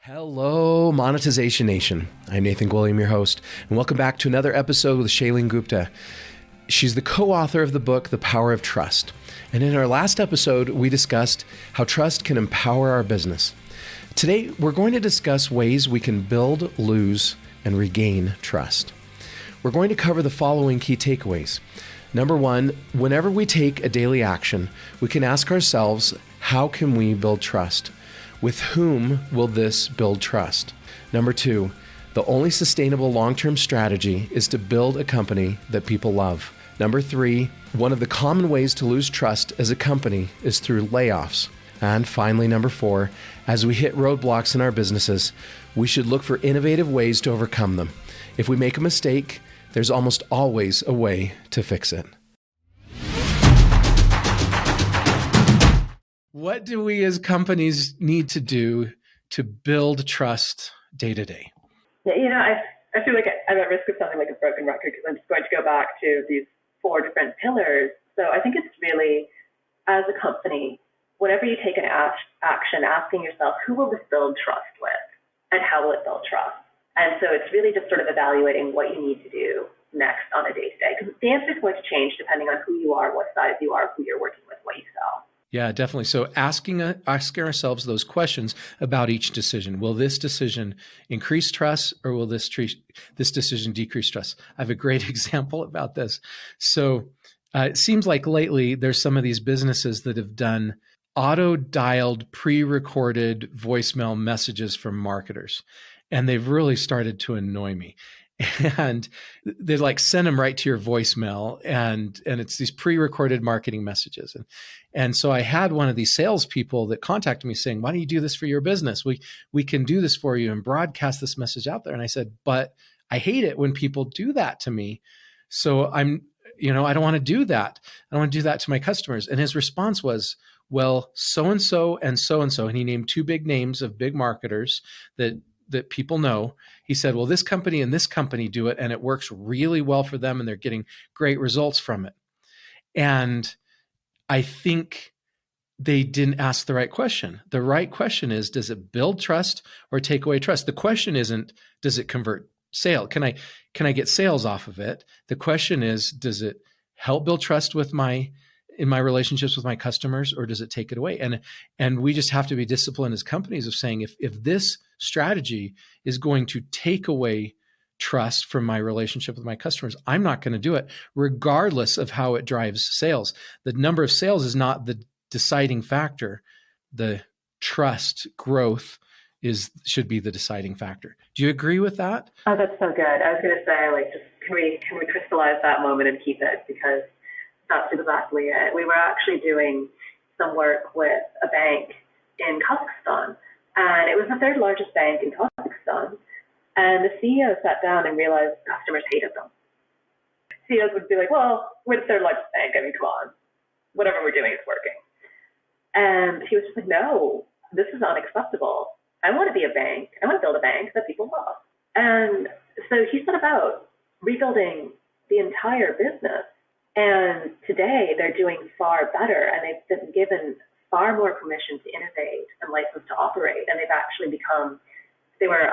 Hello, Monetization Nation. I'm Nathan Gwilliam, your host, and welcome back to another episode with Shalene Gupta. She's the co-author of the book, The Power of Trust. And in our last episode, we discussed how trust can empower our business. Today, we're going to discuss ways we can build, lose, and regain trust. We're going to cover the following key takeaways. Number one, whenever we take a daily action, we can ask ourselves, how can we build trust? With whom will this build trust? Number two, the only sustainable long-term strategy is to build a company that people love. Number three, one of the common ways to lose trust as a company is through layoffs. And finally, number four, as we hit roadblocks in our businesses, we should look for innovative ways to overcome them. If we make a mistake, there's almost always a way to fix it. What do we as companies need to do to build trust day to day? Yeah, I feel like I'm at risk of sounding like a broken record because I'm just going to go back to these four different pillars. So I think it's really, as a company, whenever you take an action, asking yourself, who will this build trust with and how will it build trust? And so it's really just sort of evaluating what you need to do next on a day-to-day, because the answer is going to change depending on who you are, what size you are, who you're working with, what you sell. Yeah, definitely. So asking ourselves those questions about each decision. Will this decision increase trust or will this decision decrease trust? I have a great example about this. So it seems like lately there's some of these businesses that have done auto-dialed, pre-recorded voicemail messages from marketers. And they've really started to annoy me. And they like send them right to your voicemail, and it's these pre-recorded marketing messages. And so I had one of these salespeople that contacted me saying, why don't you do this for your business? We can do this for you and broadcast this message out there. And I said, but I hate it when people do that to me. So I don't want to do that. I don't want to do that to my customers. And his response was, well, so-and-so and so-and-so. And he named two big names of big marketers that people know. He said, well, this company and this company do it, and it works really well for them, and they're getting great results from it. And I think they didn't ask the right question. The right question is, does it build trust or take away trust? The question isn't, does it convert sale? Can I get sales off of it? The question is, does it help build trust in my relationships with my customers, or does it take it away? And we just have to be disciplined as companies of saying, if this strategy is going to take away trust from my relationship with my customers, I'm not going to do it, regardless of how it drives sales. The number of sales is not the deciding factor. The trust growth should be the deciding factor. Do you agree with that? Oh, that's so good. I was going to say, just can we crystallize that moment and keep it, because that's exactly it. We were actually doing some work with a bank in Kazakhstan, and it was the third largest bank in Kazakhstan. And the CEO sat down and realized customers hated them. CEOs would be like, well, we're the third largest bank. I mean, come on. Whatever we're doing is working. And he was just like, no, this is unacceptable. I want to be a bank. I want to build a bank that people love. And so he set about rebuilding the entire business. And today they're doing far better, and they've been given far more permission to innovate and license to operate. And they've actually they were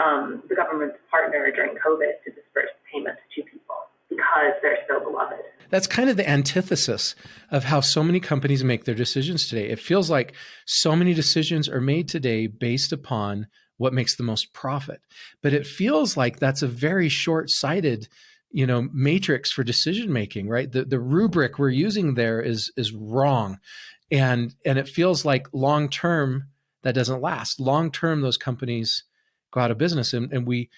the government's partner during COVID to disperse payments to people because they're so beloved. That's kind of the antithesis of how so many companies make their decisions today. It feels like so many decisions are made today based upon what makes the most profit. But it feels like that's a very short-sighted matrix for decision making, right? The rubric we're using there is wrong. And it feels like long term that doesn't last. Long term, those companies go out of business, and we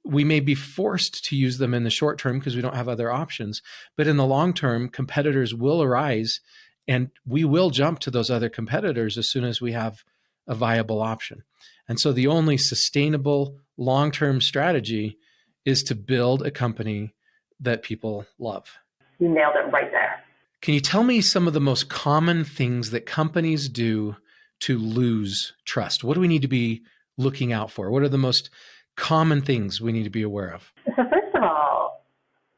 may be forced to use them in the short term because we don't have other options. But in the long term, competitors will arise, and we will jump to those other competitors as soon as we have a viable option. And so the only sustainable long-term strategy is to build a company that people love. You nailed it right there. Can you tell me some of the most common things that companies do to lose trust? What do we need to be looking out for? What are the most common things we need to be aware of? So first of all,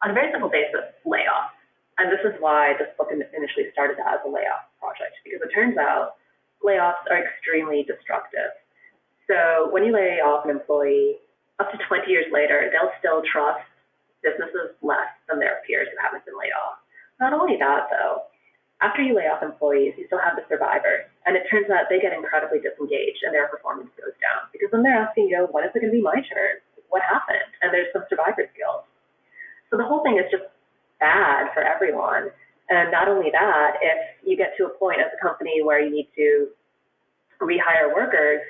on a very simple basis, layoffs. And this is why this book initially started as a layoff project, because it turns out layoffs are extremely destructive. So when you lay off an employee, up to 20 years later, they'll still trust businesses less than their peers who haven't been laid off. Not only that, though, after you lay off employees, you still have the survivors. And it turns out they get incredibly disengaged and their performance goes down. Because then they're asking, when is it going to be my turn? What happened? And there's some survivor's guilt. So the whole thing is just bad for everyone. And not only that, if you get to a point as a company where you need to rehire workers,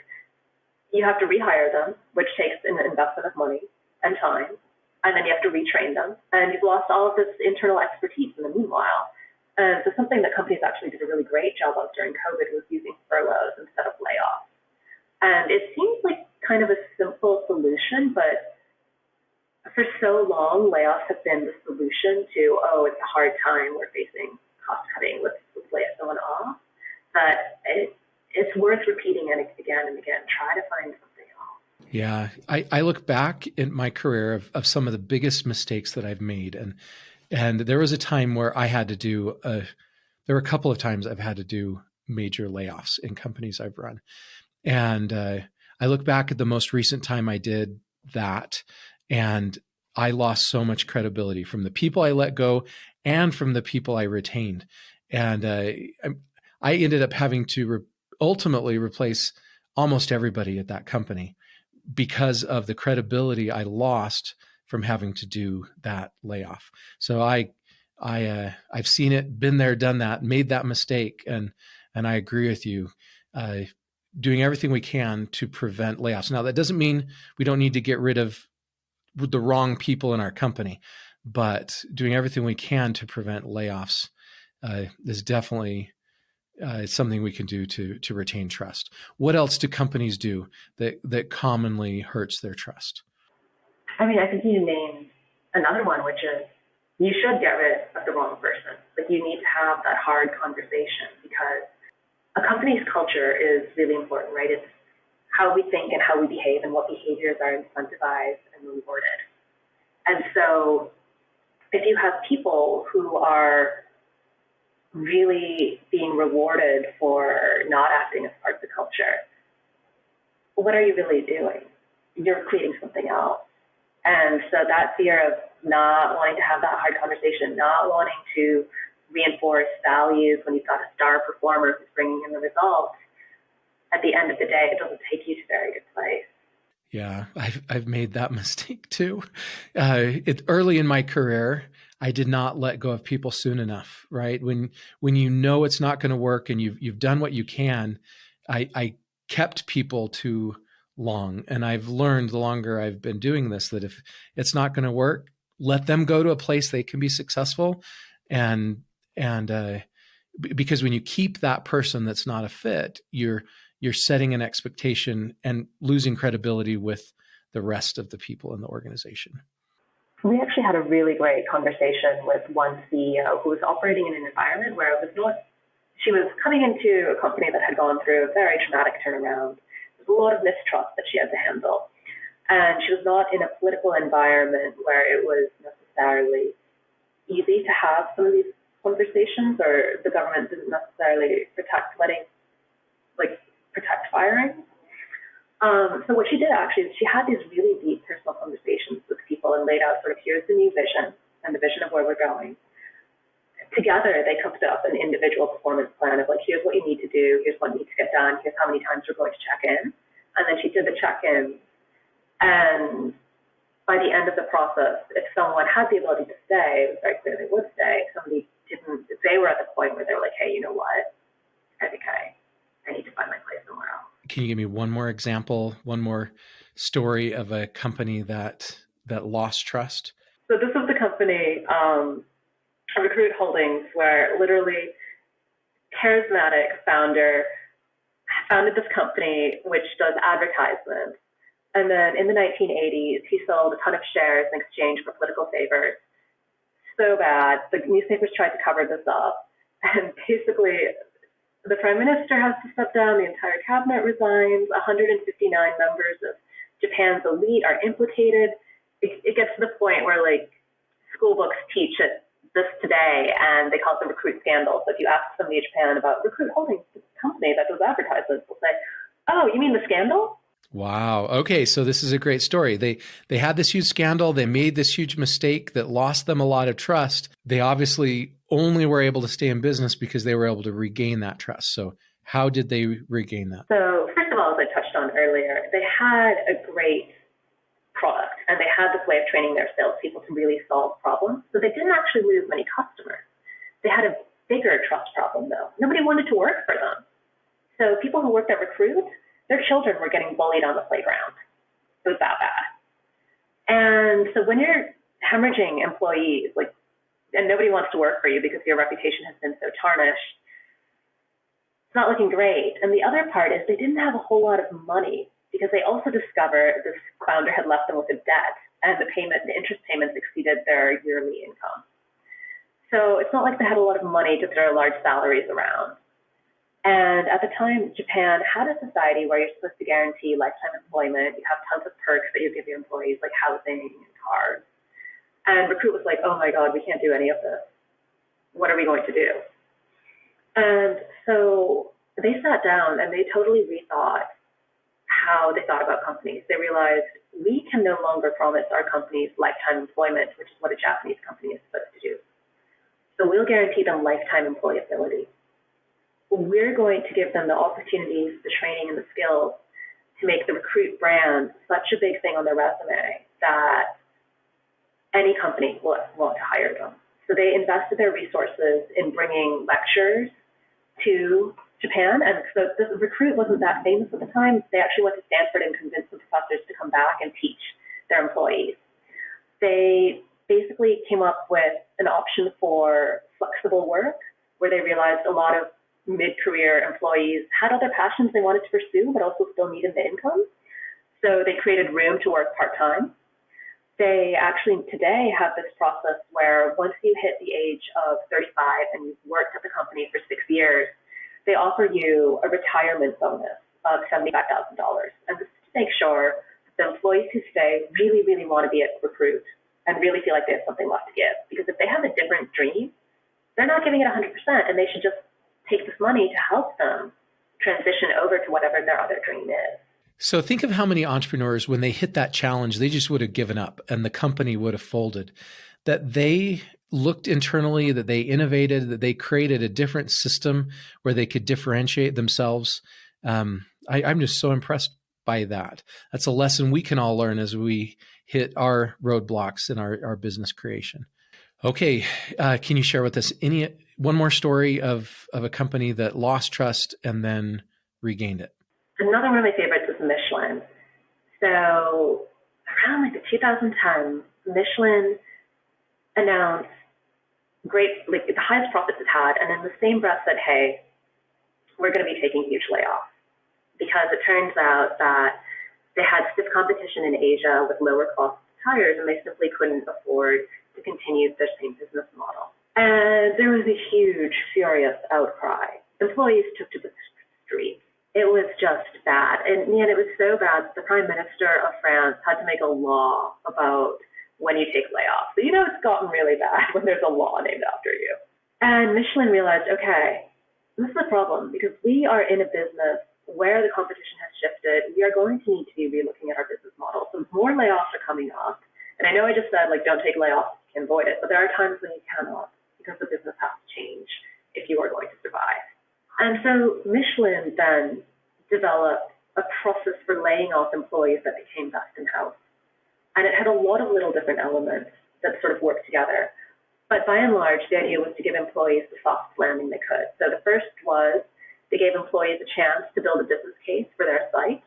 you have to rehire them, which takes an investment of money and time, and then you have to retrain them, and you've lost all of this internal expertise in the meanwhile. And so something that companies actually did a really great job of during COVID was using furloughs instead of layoffs. And it seems like kind of a simple solution, but for so long, layoffs have been the solution to, it's a hard time, we're facing cost cutting, let's lay someone off, that it's worth repeating it again and again. Try to find something else. Yeah. I look back in my career of some of the biggest mistakes that I've made. And there was a time where I had to there were a couple of times I've had to do major layoffs in companies I've run. And I look back at the most recent time I did that, and I lost so much credibility from the people I let go and from the people I retained. And I ended up having to ultimately replace almost everybody at that company because of the credibility I lost from having to do that layoff. So I've seen it, been there, done that, made that mistake, and I agree with you. Doing everything we can to prevent layoffs. Now, that doesn't mean we don't need to get rid of the wrong people in our company, but doing everything we can to prevent layoffs is definitely something we can do to retain trust. What else do companies do that commonly hurts their trust? I mean, I think you named another one, which is you should get rid of the wrong person. Like, you need to have that hard conversation, because a company's culture is really important, right? It's how we think and how we behave and what behaviors are incentivized and rewarded. And so if you have people who are really being rewarded for not acting as part of the culture, what are you really doing? You're creating something else. And so that fear of not wanting to have that hard conversation, not wanting to reinforce values when you've got a star performer who's bringing in the results, at the end of the day, it doesn't take you to a very good place. Yeah, I've made that mistake too. Early in my career, I did not let go of people soon enough, right? When you know it's not going to work and you've done what you can, I kept people too long. And I've learned the longer I've been doing this that if it's not going to work, let them go to a place they can be successful. And because when you keep that person that's not a fit, you're setting an expectation and losing credibility with the rest of the people in the organization. We actually had a really great conversation with one CEO who was operating in an environment where she was coming into a company that had gone through a very traumatic turnaround. There's a lot of mistrust that she had to handle. And she was not in a political environment where it was necessarily easy to have some of these conversations, or the government didn't necessarily protect firing. So what she did actually is she had these really deep personal conversations with people and laid out sort of, here's the new vision and the vision of where we're going. Together, they cooked up an individual performance plan of like, here's what you need to do, here's what needs to get done, here's how many times we're going to check in. And then she did the check-in. And by the end of the process, if someone had the ability to stay, it was very clear they would stay. If somebody didn't, if they were at the point where they were like, hey, you know what? I think I need to find my place somewhere else. Can you give me one more example, one more story of a company that lost trust? So this was the company, Recruit Holdings, where literally charismatic founder founded this company which does advertisements. And then in the 1980s, he sold a ton of shares in exchange for political favors. So bad. The newspapers tried to cover this up. And basically, the prime minister has to step down, the entire cabinet resigns, 159 members of Japan's elite are implicated. It gets to the point where, like, school books teach it this today, and they call it the Recruit scandal. So if you ask somebody in Japan about Recruit Holdings, the company that does advertisements, they'll say, oh, you mean the scandal? Wow. Okay, so this is a great story. They had this huge scandal. They made this huge mistake that lost them a lot of trust. They obviously only were able to stay in business because they were able to regain that trust. So how did they regain that? So first of all, as I touched on earlier, they had a great product and they had this way of training their salespeople to really solve problems. So they didn't actually lose many customers. They had a bigger trust problem though. Nobody wanted to work for them. So people who worked at Recruit, their children were getting bullied on the playground. It was that bad. And so when you're hemorrhaging employees, and nobody wants to work for you because your reputation has been so tarnished, it's not looking great. And the other part is they didn't have a whole lot of money because they also discovered this founder had left them with a debt and the interest payments exceeded their yearly income. So it's not like they had a lot of money to throw large salaries around. And at the time, Japan had a society where you're supposed to guarantee lifetime employment. You have tons of perks that you give your employees, like housing and cars. And Recruit was like, oh my God, we can't do any of this. What are we going to do? And so they sat down and they totally rethought how they thought about companies. They realized we can no longer promise our companies lifetime employment, which is what a Japanese company is supposed to do. So we'll guarantee them lifetime employability. We're going to give them the opportunities, the training, and the skills to make the Recruit brand such a big thing on their resume that any company will want to hire them. So they invested their resources in bringing lectures to Japan. And so this Recruit wasn't that famous at the time. They actually went to Stanford and convinced the professors to come back and teach their employees. They basically came up with an option for flexible work where they realized a lot of mid-career employees had other passions they wanted to pursue, but also still needed the income. So they created room to work part-time. They actually today have this process where once you hit the age of 35 and you've worked at the company for 6 years, they offer you a retirement bonus of $75,000. And this is to make sure that the employees who stay really, really want to be at Recruit and really feel like they have something left to give. Because if they have a different dream, they're not giving it 100%, and they should just take this money to help them transition over to whatever their other dream is. So think of how many entrepreneurs, when they hit that challenge, they just would have given up and the company would have folded. That they looked internally, that they innovated, that they created a different system where they could differentiate themselves. I'm just so impressed by that. That's a lesson we can all learn as we hit our roadblocks in our business creation. Okay, can you share with us one more story of a company that lost trust and then regained it? Another one of my favorites is Michelin. So around the 2010, Michelin announced the highest profits it had, and in the same breath said, hey, we're going to be taking huge layoffs. Because it turns out that they had stiff competition in Asia with lower cost tires, and they simply couldn't afford to continue their same business model. And there was a huge, furious outcry. Employees took to the streets. It was just bad. And man, it was so bad that the Prime Minister of France had to make a law about when you take layoffs. So it's gotten really bad when there's a law named after you. And Michelin realized, okay, this is a problem because we are in a business where the competition has shifted. We are going to need to be relooking at our business model. So more layoffs are coming up. And I know I just said, don't take layoffs, you can avoid it. But there are times when you cannot because the business has to change if you are going to survive. And so Michelin then developed a process for laying off employees that became best in house. And it had a lot of little different elements that sort of worked together. But by and large, the idea was to give employees the soft landing they could. So the first was they gave employees a chance to build a business case for their site.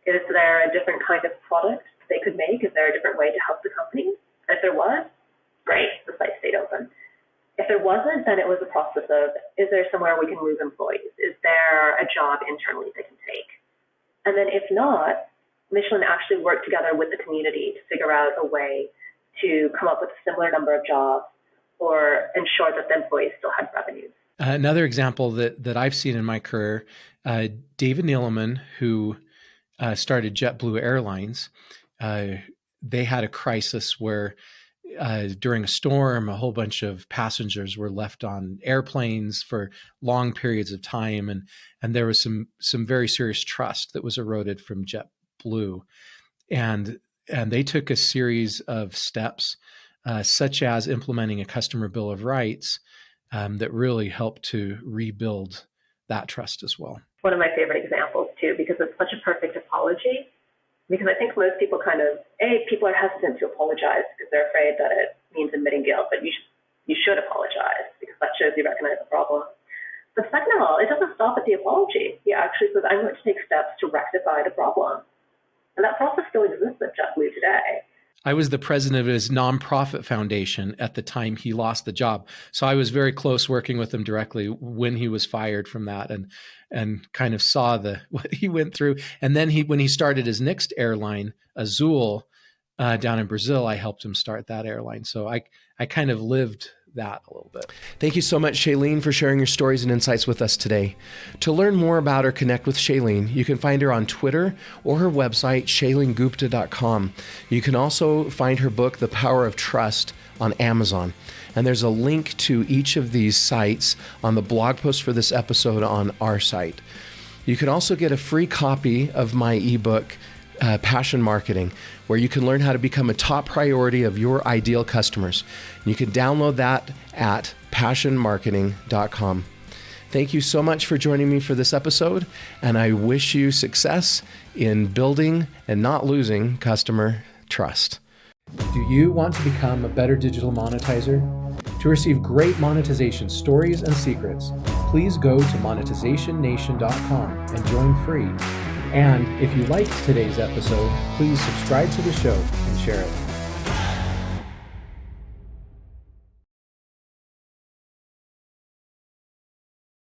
Is there a different kind of product they could make? Is there a different way to help the company? And if there was, great, the site stayed open. If there wasn't, then it was a process of, is there somewhere we can move employees? Is there a job internally they can take? And then if not, Michelin actually worked together with the community to figure out a way to come up with a similar number of jobs or ensure that the employees still had revenues. Another example that I've seen in my career, David Neeleman, who started JetBlue Airlines, they had a crisis where during a storm, a whole bunch of passengers were left on airplanes for long periods of time, and there was some very serious trust that was eroded from blew. And they took a series of steps, such as implementing a customer bill of rights, that really helped to rebuild that trust as well. One of my favorite examples too, because it's such a perfect apology. Because I think most people people are hesitant to apologize because they're afraid that it means admitting guilt, but you should apologize because that shows you recognize the problem. But second of all, it doesn't stop at the apology. He actually says, I'm going to take steps to rectify the problem. And that process still exists at JetBlue today. I was the president of his nonprofit foundation at the time he lost the job. So I was very close working with him directly when he was fired from that, and kind of saw what he went through. And then when he started his next airline, Azul, down in Brazil, I helped him start that airline. So I kind of lived that a little bit. Thank you so much, Shalene, for sharing your stories and insights with us today. To learn more about or connect with Shalene, you can find her on Twitter or her website, shalenegupta.com. You can also find her book, The Power of Trust, on Amazon. And there's a link to each of these sites on the blog post for this episode on our site. You can also get a free copy of my ebook, Passion Marketing, where you can learn how to become a top priority of your ideal customers. You can download that at passionmarketing.com. Thank you so much for joining me for this episode, and I wish you success in building and not losing customer trust. Do you want to become a better digital monetizer? To receive great monetization stories and secrets, please go to monetizationnation.com and join free. And if you liked today's episode, please subscribe to the show and share it.